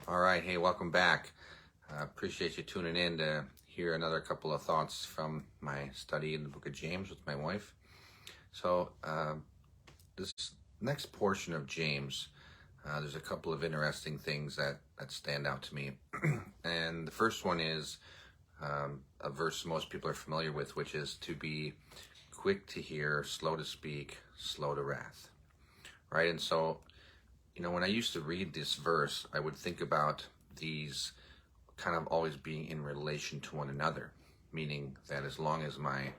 All right, hey, welcome back. Appreciate you tuning in to hear another couple of thoughts from my study in the book of James with my wife. So, this next portion of James, there's a couple of interesting things that stand out to me. And the first one is a verse most people are familiar with, which is to be quick to hear, slow to speak, slow to wrath. Right? And so, when I used to read this verse, I would think about these kind of always being in relation to one another, meaning that as long as my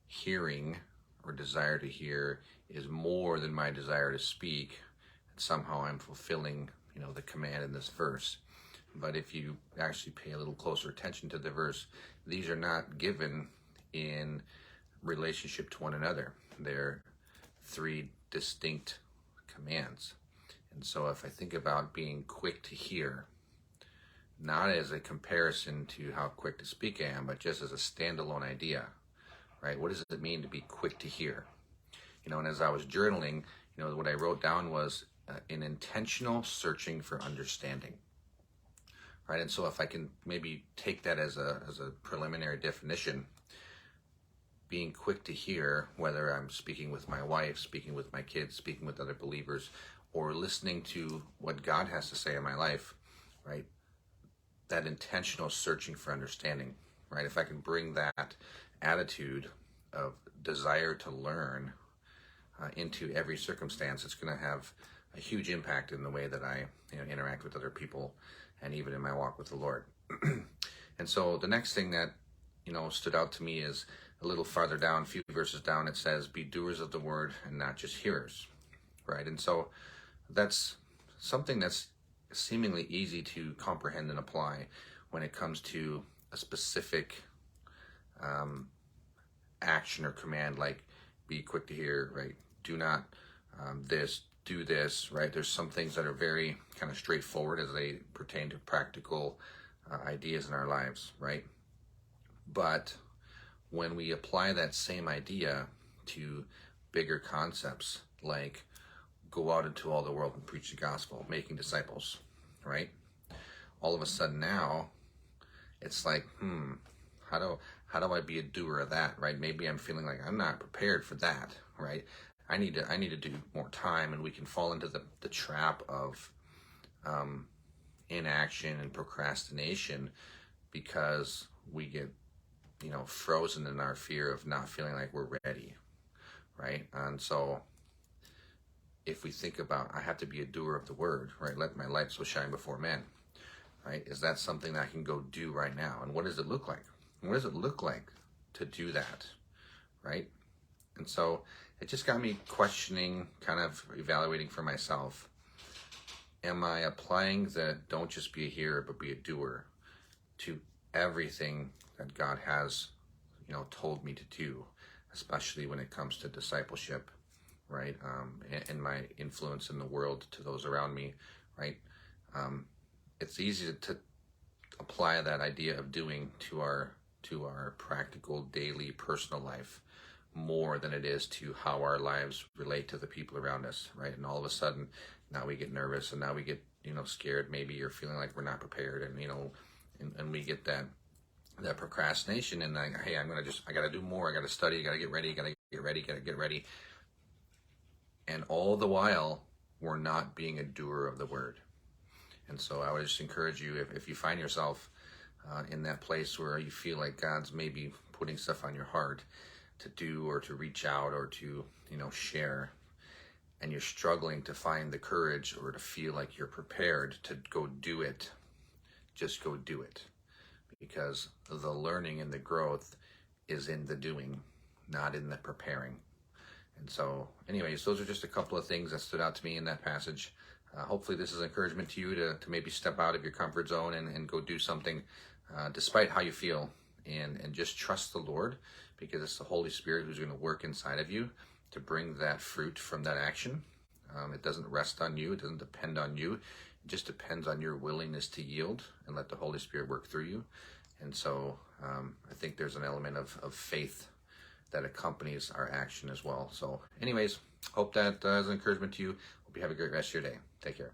hearing or desire to hear is more than my desire to speak, somehow I'm fulfilling, the command in this verse. But if you actually pay a little closer attention to the verse, these are not given in relationship to one another. They're three distinct commands. And so if I think about being quick to hear, not as a comparison to how quick to speak I am, but just as a standalone idea, right? What does it mean to be quick to hear? And as I was journaling, what I wrote down was an intentional searching for understanding, right? And so if I can maybe take that as a preliminary definition, being quick to hear, whether I'm speaking with my wife, speaking with my kids, speaking with other believers, or listening to what God has to say in my life, right? That intentional searching for understanding, right? If I can bring that attitude of desire to learn into every circumstance, it's going to have a huge impact in the way that I interact with other people and even in my walk with the Lord. And so the next thing that stood out to me is a little farther down, a few verses down, it says, be doers of the word and not just hearers, right? And so that's something that's seemingly easy to comprehend and apply when it comes to a specific action or command, like be quick to hear, right? Do not do this, right? There's some things that are very kind of straightforward as they pertain to practical ideas in our lives, right? But when we apply that same idea to bigger concepts, like go out into all the world and preach the gospel, making disciples, right? All of a sudden now, it's like, how do I be a doer of that, right? Maybe I'm feeling like I'm not prepared for that, right? I need to do more time, and we can fall into the trap of inaction and procrastination because we get frozen in our fear of not feeling like we're ready, right? And so if we think about, I have to be a doer of the word, right? Let my light so shine before men, right? Is that something that I can go do right now? And what does it look like? What does it look like to do that, right? And so it just got me questioning, kind of evaluating for myself. Am I applying the don't just be a hearer, but be a doer to everything that God has, told me to do, especially when it comes to discipleship, right? And my influence in the world to those around me, right? It's easy to apply that idea of doing to our practical daily personal life more than it is to how our lives relate to the people around us, right? And all of a sudden, now we get nervous, and now we get scared. Maybe you're feeling like we're not prepared, and and we get that procrastination, and like, hey, I gotta do more. I gotta study. I gotta get ready. Gotta get ready. And all the while, we're not being a doer of the word. And so I would just encourage you, if you find yourself in that place where you feel like God's maybe putting stuff on your heart to do or to reach out or to, share, and you're struggling to find the courage or to feel like you're prepared to go do it, just go do it. Because the learning and the growth is in the doing, not in the preparing. And so, anyways, those are just a couple of things that stood out to me in that passage. Hopefully this is encouragement to you to maybe step out of your comfort zone and go do something despite how you feel, and just trust the Lord, because it's the Holy Spirit who's going to work inside of you to bring that fruit from that action. It doesn't rest on you. It doesn't depend on you. It just depends on your willingness to yield and let the Holy Spirit work through you. And so I think there's an element of faith that accompanies our action as well. So anyways, hope that is an encouragement to you. Hope you have a great rest of your day. Take care.